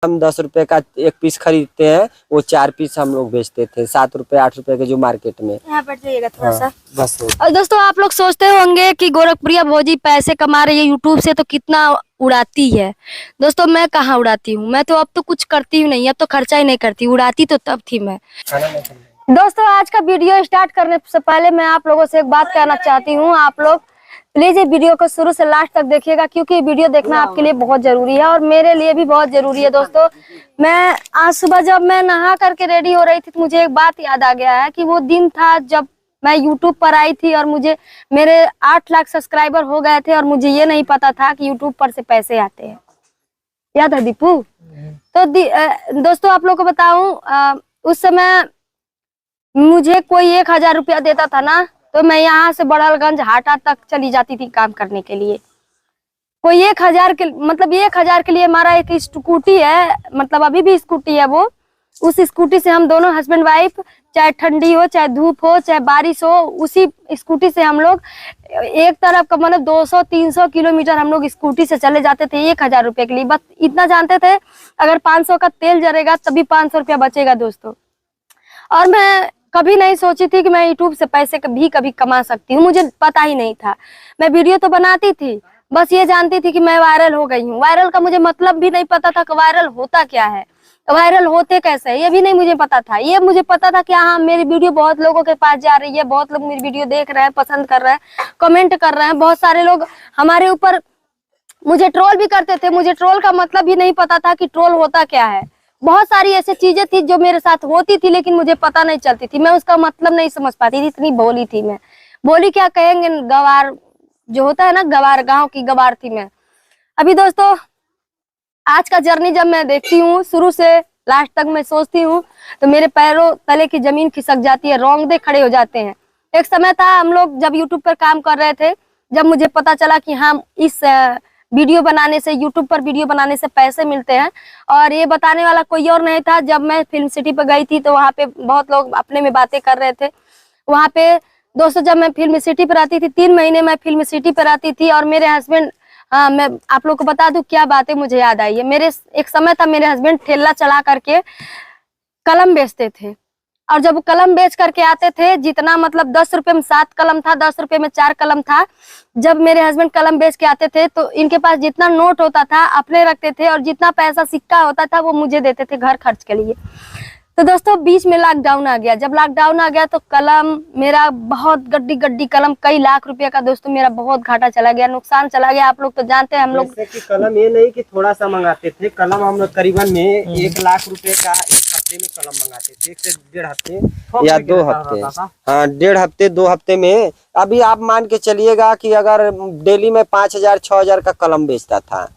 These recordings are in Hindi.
हम 10 रुपए का एक पीस खरीदते हैं, वो 4 पीस हम लोग बेचते थे 7 रुपए 8 रुपए के जो मार्केट में। यहाँ पर जाइएगा थोड़ा सा बस। और दोस्तों आप लोग सोचते होंगे कि गोरखप्रिया भौजी पैसे कमा रही है यूट्यूब से तो कितना उड़ाती है। दोस्तों मैं कहाँ उड़ाती हूँ, मैं तो अब तो कुछ करती हूँ नहीं, अब तो खर्चा ही नहीं करती, उड़ाती तो तब थी मैं। दोस्तों आज का वीडियो स्टार्ट करने से पहले मैं आप लोगों से एक बात कहना चाहती हूँ। आप लोग प्लीज ये वीडियो को शुरू से लास्ट तक देखिएगा, क्योंकि वीडियो देखना आपके लिए बहुत जरूरी है और मेरे लिए भी बहुत जरूरी है। दोस्तों मैं आज सुबह जब मैं नहा करके रेडी हो रही थी तो मुझे एक बात याद आ गया है कि वो दिन था जब मैं यूट्यूब पर आई थी और मुझे मेरे 8 लाख सब्सक्राइबर हो गए थे और मुझे ये नहीं पता था कि यूट्यूब पर से पैसे आते हैं। याद है दीपू? तो दोस्तों आप लोग को बताऊं, उस समय मुझे कोई 1000 रुपया देता था ना, तो मैं यहाँ से बड़लगंज हाटा तक चली जाती थी काम करने के लिए। कोई 1000 के मतलब 1000 के लिए हमारा एक स्कूटी है, मतलब अभी भी स्कूटी है वो। उस स्कूटी से हम दोनों हस्बैंड वाइफ, चाहे ठंडी हो चाहे धूप हो चाहे बारिश हो, उसी स्कूटी से हम लोग एक तरफ का मतलब 200-300 किलोमीटर हम लोग स्कूटी से चले जाते थे 1000 रुपये के लिए। बस इतना जानते थे अगर 500 का तेल जरेगा तभी 500 रुपया बचेगा दोस्तों। और मैं कभी नहीं सोची थी कि मैं यूट्यूब से पैसे भी कभी कमा सकती हूँ, मुझे पता ही नहीं था। मैं वीडियो तो बनाती थी, बस ये जानती थी कि मैं वायरल हो गई हूँ। वायरल का मुझे मतलब भी नहीं पता था कि वायरल होता क्या है, वायरल होते कैसे है ये भी नहीं मुझे पता था। ये मुझे पता था कि हाँ मेरी वीडियो बहुत लोगों के पास जा रही है, बहुत लोग मेरी वीडियो देख रहे हैं, पसंद कर रहे हैं, कमेंट कर रहे हैं। बहुत सारे लोग हमारे ऊपर मुझे ट्रोल भी करते थे, मुझे ट्रोल का मतलब भी नहीं पता था कि ट्रोल होता क्या है। बहुत सारी ऐसी चीजें थी जो मेरे साथ होती थी लेकिन मुझे पता नहीं चलती थी, मैं उसका मतलब नहीं समझ पाती थी, इतनी भोली थी मैं। भोली क्या कहेंगे, गवार जो होता है ना, गवार, गांव की गवार थी मैं। अभी दोस्तों आज का जर्नी जब मैं देखती हूँ शुरू से लास्ट तक, मैं सोचती हूँ तो मेरे पैरों तले की जमीन खिसक जाती है, रोंगटे खड़े हो जाते हैं। एक समय था हम लोग जब यूट्यूब पर काम कर रहे थे, जब मुझे पता चला कि हाँ इस वीडियो बनाने से, यूट्यूब पर वीडियो बनाने से पैसे मिलते हैं, और ये बताने वाला कोई और नहीं था। जब मैं फिल्म सिटी पर गई थी तो वहाँ पे बहुत लोग अपने में बातें कर रहे थे। वहाँ पे दोस्तों जब मैं फिल्म सिटी पर आती थी, 3 महीने मैं फिल्म सिटी पर आती थी, और मेरे हस्बैंड, हाँ मैं आप लोग को बता दूं क्या बातें मुझे याद आई है। मेरे एक समय था मेरे हस्बैंड ठेला चला करके कलम बेचते थे, और जब कलम बेच करके आते थे, जितना मतलब 10 रुपए में 7 कलम था, 10 रुपए में 4 कलम था। जब मेरे हस्बैंड कलम बेच के आते थे तो इनके पास जितना नोट होता था अपने रखते थे, और जितना पैसा सिक्का होता था वो मुझे देते थे घर खर्च के लिए। तो दोस्तों बीच में लॉकडाउन आ गया। जब लॉकडाउन आ गया तो कलम मेरा बहुत गड्डी कलम, कई लाख रुपए का दोस्तों मेरा बहुत घाटा चला गया, नुकसान चला गया। आप लोग तो जानते हैं हम लोग कलम ये नहीं कि थोड़ा सा मंगाते थे, कलम हम लोग करीबन में 1 लाख रुपए का एक हफ्ते में कलम मंगाते थे, 1 से 1.5 हफ्ते या 2 हफ्ते। हाँ 1.5 हफ्ते 2 हफ्ते में। अभी आप मान के चलिएगा कि अगर डेली में 5000 6000 का कलम बेचता था,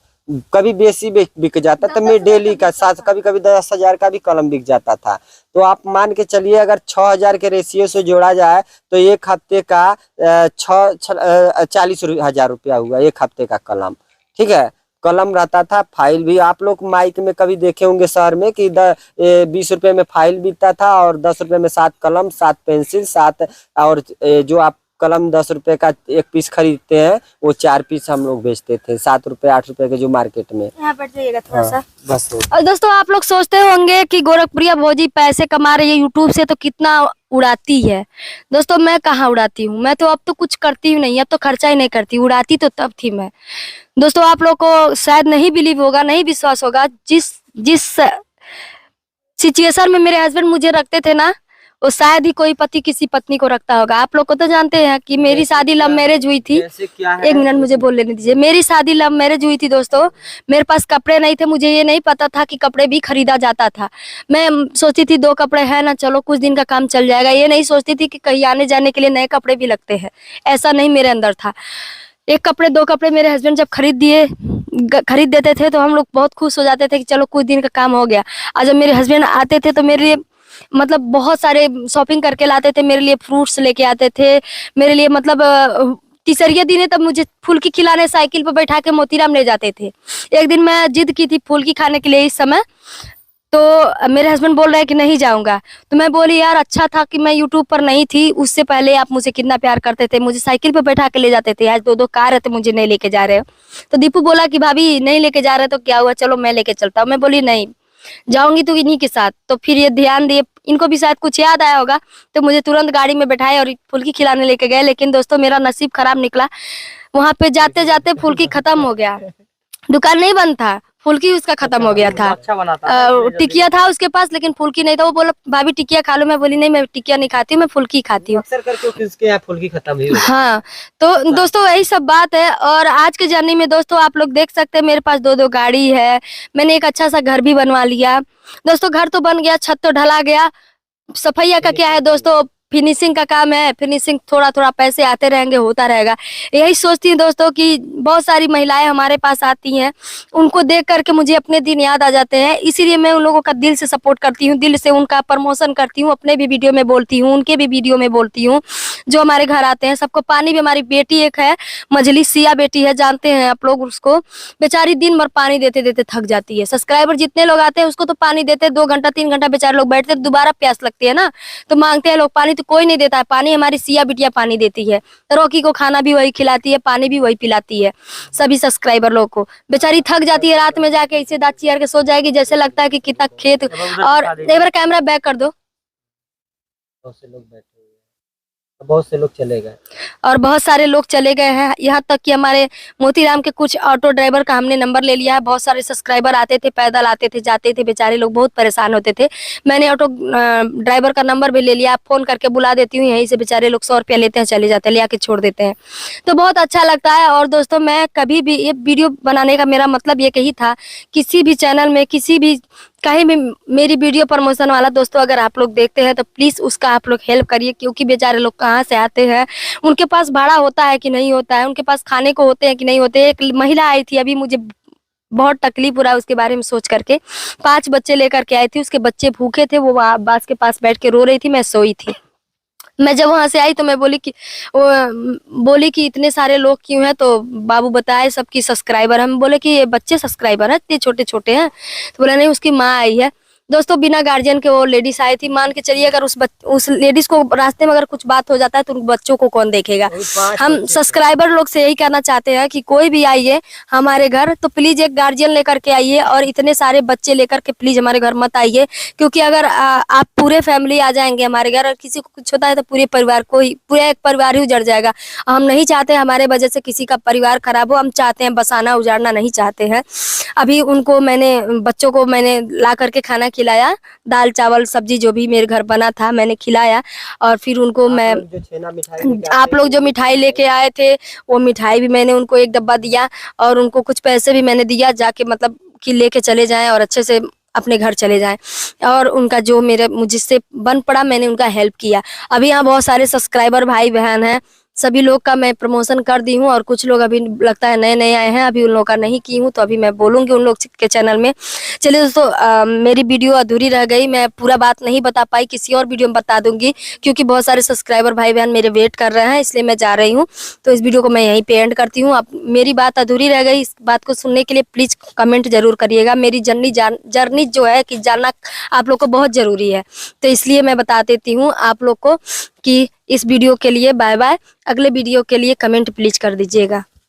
कभी बेसी बिक जाता था, मैं डेली का 7 कभी कभी 10,000 का भी कलम बिक जाता था। तो आप मान के चलिए अगर 6000 के रेशियो से जोड़ा जाए तो एक हफ्ते का 40,000 रुपया हुआ एक हफ्ते का कलम। ठीक है, कलम रहता था। फाइल भी आप लोग माइक में कभी देखे होंगे शहर में कि 20 रुपए में फाइल बिकता था, और 10 रुपए में 7 कलम 7 पेंसिल 7, और जो आप कलम 10 रुपए का एक पीस खरीदते हैं वो 4 पीस हम लोग बेचते थे 7 रुपए 8 रुपए के जो मार्केट में। यहाँ पर जाइएगा थोड़ा सा बस। और दोस्तों आप लोग सोचते होंगे कि गोरखप्रिया भौजी पैसे कमा रही है यूट्यूब से तो कितना उड़ाती है। दोस्तों मैं कहाँ उड़ाती हूँ, मैं तो अब तो कुछ करती हूँ नहीं, अब तो खर्चा ही नहीं करती, उड़ाती तो तब थी मैं। दोस्तों आप लोग को शायद नहीं बिलीव होगा, नहीं विश्वास होगा, जिस सिचुएशन में मेरे हस्बैंड मुझे रखते थे ना, वो शायद ही कोई पति किसी पत्नी को रखता होगा। आप लोग को तो जानते हैं कि मेरी शादी लव मैरिज हुई थी। एक मिनट मुझे बोल लेने दीजिए। मेरी शादी लव मैरिज हुई थी दोस्तों। मेरे पास कपड़े नहीं थे, मुझे ये नहीं पता था कि कपड़े भी खरीदा जाता था। मैं सोचती थी 2 कपड़े है ना, चलो कुछ दिन का काम चल जाएगा। ये नहीं सोचती थी कि कहीं आने जाने के लिए नए कपड़े भी लगते हैं, ऐसा नहीं मेरे अंदर था। 1 कपड़े 2 कपड़े मेरे हस्बैंड जब खरीद देते थे तो हम लोग बहुत खुश हो जाते थे कि चलो कुछ दिन का काम हो गया। और जब मेरे हस्बैंड आते थे तो मेरे लिए मतलब बहुत सारे शॉपिंग करके लाते थे, मेरे लिए फ्रूट्स लेके आते थे, मेरे लिए मतलब तीसरे दिन तब मुझे फुल्की खिलाने साइकिल पर बैठा के मोतीराम ले जाते थे। एक दिन मैं जिद की थी फुल्की खाने के लिए। इस समय तो मेरे हस्बैंड बोल रहे हैं कि नहीं जाऊंगा। तो मैं बोली यार अच्छा था कि मैं यूट्यूब पर नहीं थी, उससे पहले आप मुझे कितना प्यार करते थे, मुझे साइकिल पे बैठा के ले जाते थे, आज 2-2 कार है तो मुझे नहीं लेके जा रहे हो। तो दीपू बोला कि भाभी नहीं लेके जा रहे तो क्या हुआ, चलो मैं लेके चलता हूँ। मैं बोली नहीं जाऊंगी तो इन्हीं के साथ। तो फिर ये ध्यान दिए, इनको भी शायद कुछ याद आया होगा, तो मुझे तुरंत गाड़ी में बैठाए और फुल्की खिलाने लेके गए। लेकिन दोस्तों मेरा नसीब खराब निकला, वहां पे जाते जाते फुल्की खत्म हो गया, दुकान नहीं बंद था, फुल्की उसका खत्म हो गया था। अच्छा बना था टिकिया था उसके पास लेकिन फुल्की नहीं था। वो बोला भाभी टिकिया खा लो, मैं बोली नहीं मैं टिकिया नहीं खाती हूँ, मैं फुल्की खाती हूँ। अक्सर करके किसके यहाँ फुल्की खत्म ही होती है। हाँ तो दोस्तों यही सब बात है। और आज के जर्नी में दोस्तों आप लोग देख सकते हैं मेरे पास 2-2 गाड़ी है, मैंने एक अच्छा सा घर भी बनवा लिया। दोस्तों घर तो बन गया, छत तो ढला गया, सफाइया का क्या है दोस्तों, फिनिशिंग का काम है, फिनिशिंग थोड़ा थोड़ा पैसे आते रहेंगे, होता रहेगा। यही सोचती हूँ दोस्तों कि बहुत सारी महिलाएं हमारे पास आती हैं, उनको देख करके मुझे अपने दिन याद आ जाते हैं, इसीलिए मैं उन लोगों का दिल से सपोर्ट करती हूँ, दिल से उनका प्रमोशन करती हूँ, अपने भी वीडियो में बोलती हूँ, उनके भी वीडियो में बोलती हूँ। जो हमारे घर आते हैं सबको पानी भी, हमारी बेटी एक है मजली सिया बेटी है, जानते हैं आप लोग उसको, बेचारी दिन भर पानी देते देते थक जाती है। सब्सक्राइबर जितने लोग आते हैं उसको तो पानी देते 2 घंटा 3 घंटा बेचारे लोग बैठते, दोबारा प्यास लगती है ना, तो मांगते हैं लोग पानी, तो कोई नहीं देता है पानी, हमारी सिया बिटिया पानी देती है। रॉकी को खाना भी वही खिलाती है, पानी भी वही पिलाती है सभी सब्सक्राइबर लोग को। बेचारी थक जाती है, रात में जाके ऐसे दांत चियार के सो जाएगी जैसे लगता है कि कितना खेत। और एक बार कैमरा बैक कर दो। बहुत से लोग बैठे हुए हैं, बहुत से लोग चले गए। और बहुत सारे लोग चले गए हैं, यहाँ तक कि हमारे मोतीराम के कुछ ऑटो ड्राइवर का हमने नंबर ले लिया है। बहुत सारे सब्सक्राइबर आते थे, पैदल आते थे जाते थे, बेचारे लोग बहुत परेशान होते थे। मैंने ऑटो ड्राइवर का नंबर भी ले लिया, आप फोन करके बुला देती हूँ, यहीं से बेचारे लोग 100 रुपया लेते हैं, चले जाते हैं, ले आके छोड़ देते हैं। तो बहुत अच्छा लगता है। और दोस्तों मैं कभी भी ये वीडियो बनाने का मेरा मतलब ये कही था, किसी भी चैनल में किसी भी कहीं भी मेरी वीडियो प्रमोशन वाला दोस्तों अगर आप लोग देखते हैं तो प्लीज उसका आप लोग हेल्प करिए, क्योंकि बेचारे लोग कहाँ से आते हैं, उनके पास भाड़ा होता है कि नहीं होता है, उनके पास खाने को होते हैं कि नहीं होते। एक महिला आई थी अभी, मुझे बहुत तकलीफ हो रहा है उसके बारे में सोच करके, 5 बच्चे लेकर के आई थी, उसके बच्चे भूखे थे, वो बास के पास बैठ के रो रही थी, मैं सोई थी। मैं जब वहां से आई तो मैं बोली कि इतने सारे लोग क्यों हैं, तो बाबू बताए सबकी सब्सक्राइबर। हम बोले कि ये बच्चे सब्सक्राइबर हैं, इतने छोटे छोटे हैं, तो बोला नहीं उसकी माँ आई है। दोस्तों बिना गार्जियन के वो लेडीज आई थी, मान के चलिए अगर उस लेडीज को रास्ते में अगर कुछ बात हो जाता है तो उन बच्चों को कौन देखेगा। हम सब्सक्राइबर लोग से यही कहना चाहते हैं कि कोई भी आइए हमारे घर तो प्लीज एक गार्जियन लेकर के आइए, और इतने सारे बच्चे लेकर के प्लीज हमारे घर मत आइए, क्योंकि अगर आप पूरे फैमिली आ जाएंगे हमारे घर और किसी को कुछ होता है तो पूरे परिवार को ही, पूरा एक परिवार ही उजड़ जाएगा। हम नहीं चाहते हमारे वजह से किसी का परिवार खराब हो, हम चाहते हैं बसाना उजाड़ना नहीं चाहते हैं। अभी उनको बच्चों को मैंने ला करके खाना खिलाया, दाल चावल सब्जी जो भी मेरे घर बना था मैंने खिलाया। और फिर उनको मैं आप लोग जो मिठाई लेके आए थे वो मिठाई भी मैंने उनको एक डब्बा दिया, और उनको कुछ पैसे भी मैंने दिया, जाके मतलब कि लेके चले जाएं और अच्छे से अपने घर चले जाएं। और उनका जो मेरे मुझसे बन पड़ा मैंने उनका हेल्प किया। अभी यहाँ बहुत सारे सब्सक्राइबर भाई बहन हैं, सभी लोग का मैं प्रमोशन कर दी हूँ, और कुछ लोग अभी लगता है नए नए आए हैं, अभी उन लोगों का नहीं की हूँ, तो अभी मैं बोलूँगी उन लोग के चैनल में। चलिए दोस्तों मेरी वीडियो अधूरी रह गई, मैं पूरा बात नहीं बता पाई, किसी और वीडियो में बता दूंगी, क्योंकि बहुत सारे सब्सक्राइबर भाई बहन मेरे वेट कर रहे हैं, इसलिए मैं जा रही हूँ। तो इस वीडियो को मैं यहीं पे एंड करती हूँ। अब मेरी बात अधूरी रह गई, इस बात को सुनने के लिए प्लीज कमेंट जरूर करिएगा। मेरी जर्नी जो है कि जानना आप लोग को बहुत जरूरी है, तो इसलिए मैं बता देती हूँ आप लोग को कि इस वीडियो के लिए बाय बाय, अगले वीडियो के लिए कमेंट प्लीज कर दीजिएगा।